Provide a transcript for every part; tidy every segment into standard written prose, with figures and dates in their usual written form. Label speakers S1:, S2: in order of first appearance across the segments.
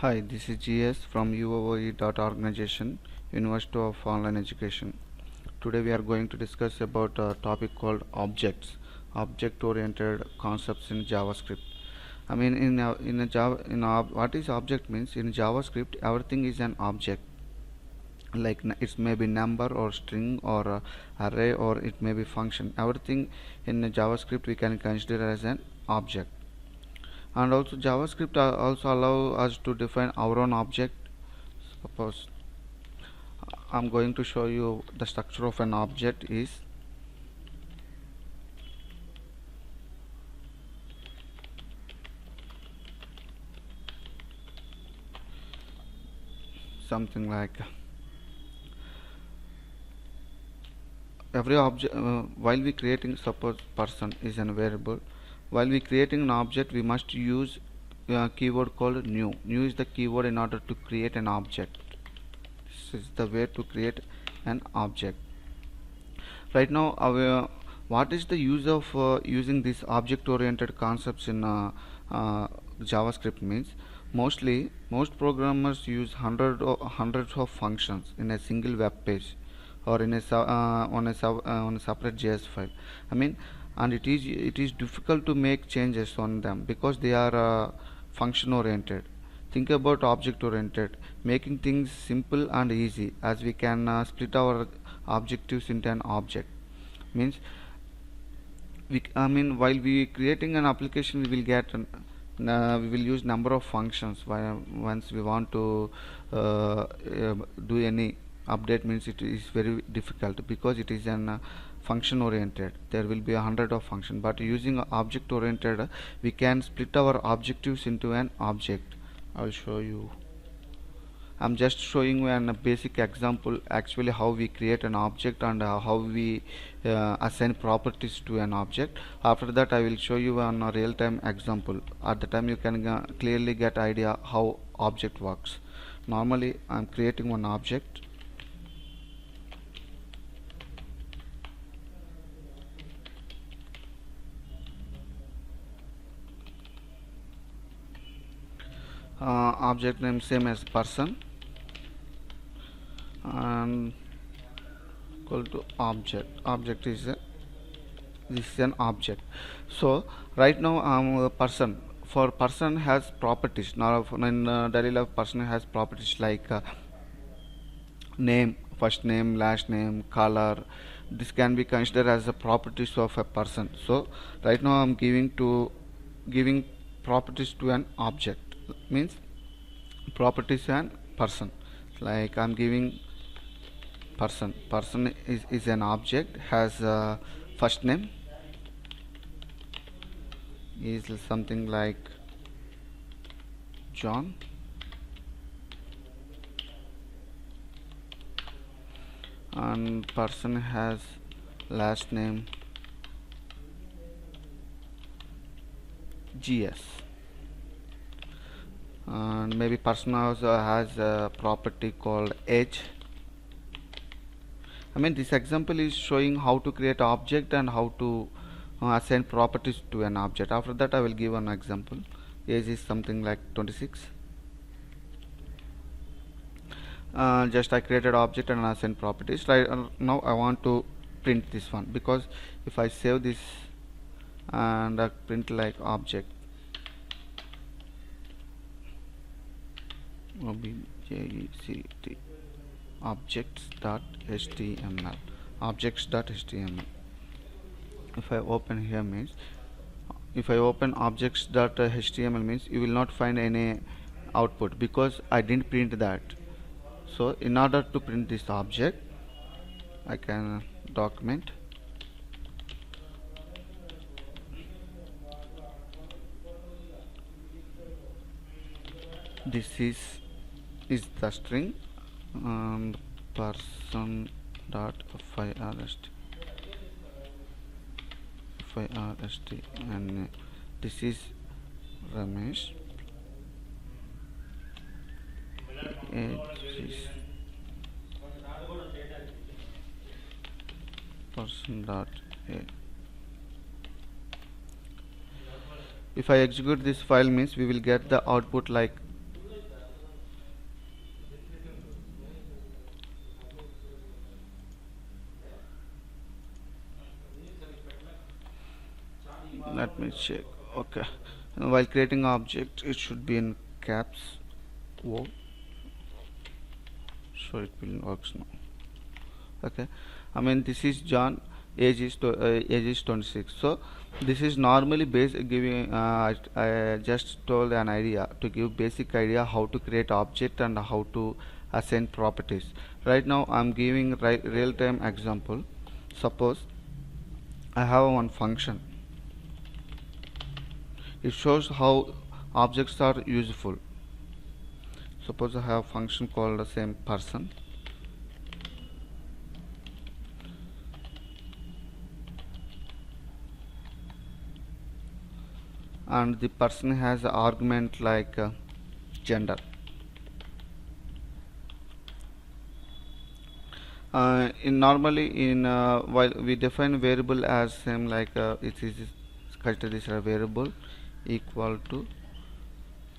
S1: Hi, this is GS from UOE Organization, University of Online Education. Today we are going to discuss about a topic called objects, object-oriented concepts in JavaScript. I mean, in a Java, what is object means in JavaScript, everything is an object. Like it may be number or string or array or it may be function. Everything in a JavaScript we can consider as an object. And also JavaScript also allow us to define our own object. Suppose I'm going to show you the structure of an object is something like every object while we creating, suppose person is a variable. While we creating an object we must use a keyword called new is the keyword in order to create an object. This is the way to create an object. Right now what is the use of using these object oriented concepts in JavaScript means most programmers use hundreds of functions in a single web page or in a on a separate JS file. I mean, and it is difficult to make changes on them because they are function oriented. Think about object oriented, making things simple and easy, as we can split our objectives into an object. Means I mean, while we creating an application, we will get we will use number of functions. Once we want to do any update, means it is very difficult because it is an function oriented. There will be 100 of function, but using object oriented, we can split our objectives into an object. I will show you. I'm just showing you a basic example actually how we create an object and how we assign properties to an object. After that I will show you on a real-time example. At the time you can clearly get idea how object works. Normally I'm creating one object. Object name same as person and equal to object is this is an object. So right now a person, for person has properties. Now in daily life person has properties like name, first name, last name, color. This can be considered as the properties of a person. So right now I'm giving properties to an object, means properties to an person. Like I'm giving person is an object, has first name is something like John, and person has last name GS, and maybe person also has a property called age. I mean, this example is showing how to create object and how to assign properties to an object. After that I will give an example. Age is something like 26. Just I created object and assigned properties. Right now I want to print this one, because if I save this and print like object object objects.html. If I open here means, if I open objects.html means you will not find any output because I didn't print that. So in order to print this object I can document this is the string and person dot first and this is Ramesh, age is person dot a. If I execute this file means we will get the output like let me check. Okay, while creating object it should be in caps O, so it will works now. Okay, I mean this is John, age is 26. So this is normally based giving I just told an idea to give basic idea how to create object and how to assign properties. Right now I'm giving real-time example. Suppose I have one function. It shows how objects are useful. Suppose I have a function called the same person. And the person has an argument like gender. While we define variable as same like it is consider this a variable equal to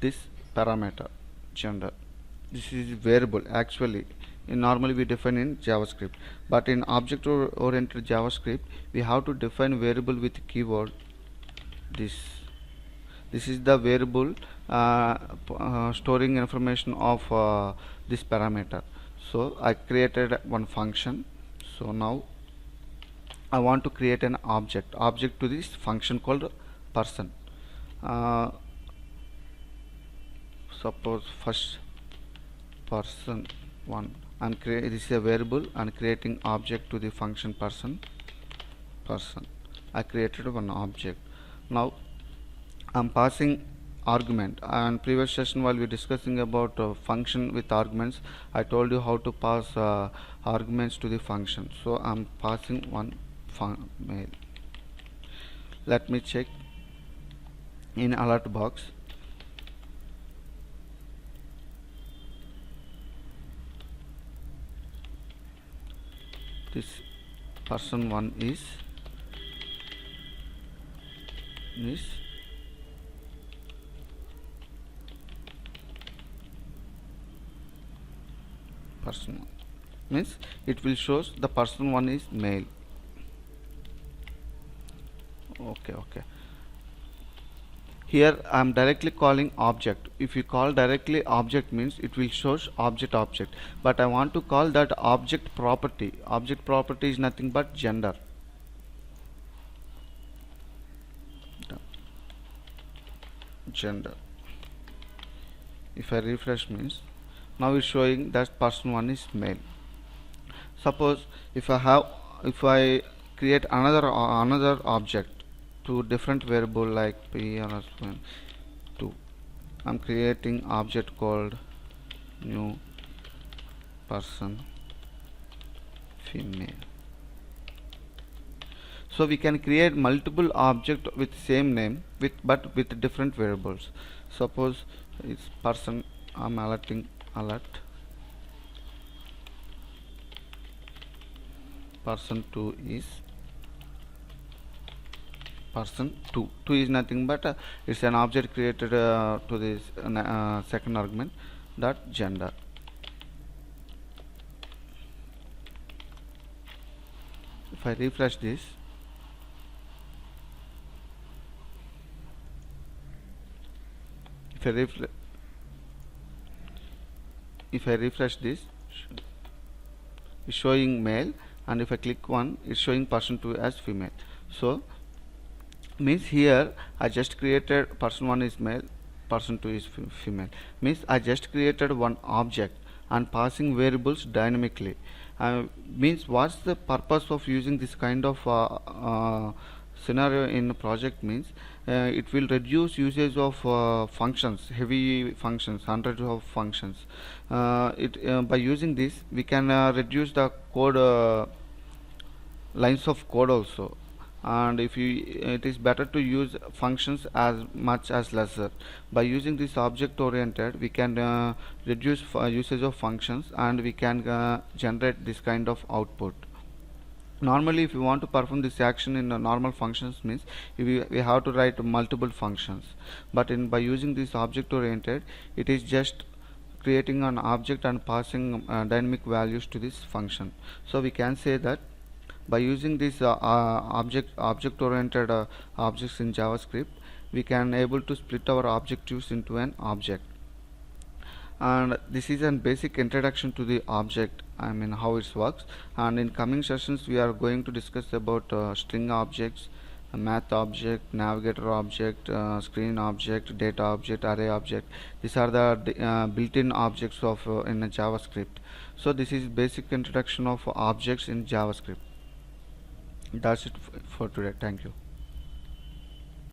S1: this parameter gender. This is variable actually. Normally we define in JavaScript, but in object oriented JavaScript we have to define variable with keyword this. This is the variable storing information of this parameter. So I created one function. So now I want to create an object to this function called person. Suppose first person 1. This is a variable and creating object to the function person. I created one object. Now I'm passing argument, and previous session while we discussing about function with arguments, I told you how to pass arguments to the function. So I'm passing one mail. Let me check in alert box. This person 1 is person 1, means it will shows the person 1 is male. Okay, here I am directly calling object. If you call directly object means it will shows object, but I want to call that object property. Object property is nothing but gender. If I refresh means now it's showing that person 1 is male. Suppose if I create another object to different variable like p or 2, I'm creating object called new person female. So we can create multiple objects with same name but with different variables. Suppose it's person, I'm alerting alert person 2 is person 2. 2 is nothing but it's an object created to this second argument, that gender. If I refresh this, if I refresh this, it's showing male, and if I click one, it's showing person 2 as female. So means here I just created person 1 is male, person 2 is female. Means I just created one object and passing variables dynamically. Means what's the purpose of using this kind of scenario in a project means it will reduce usage of functions, heavy functions, hundreds of functions. By using this we can reduce the code lines of code also, and it is better to use functions as much as lesser. By using this object oriented we can reduce usage of functions, and we can generate this kind of output. Normally if you want to perform this action in normal functions means we have to write multiple functions, but by using this object oriented it is just creating an object and passing dynamic values to this function. So we can say that By using these object oriented objects in JavaScript, we can able to split our objectives into an object. And this is a basic introduction to the object, I mean how it works. And in coming sessions we are going to discuss about string objects, math object, navigator object, screen object, data object, array object. These are the built-in objects of in a JavaScript. So this is basic introduction of objects in JavaScript. That's it for today. Thank you.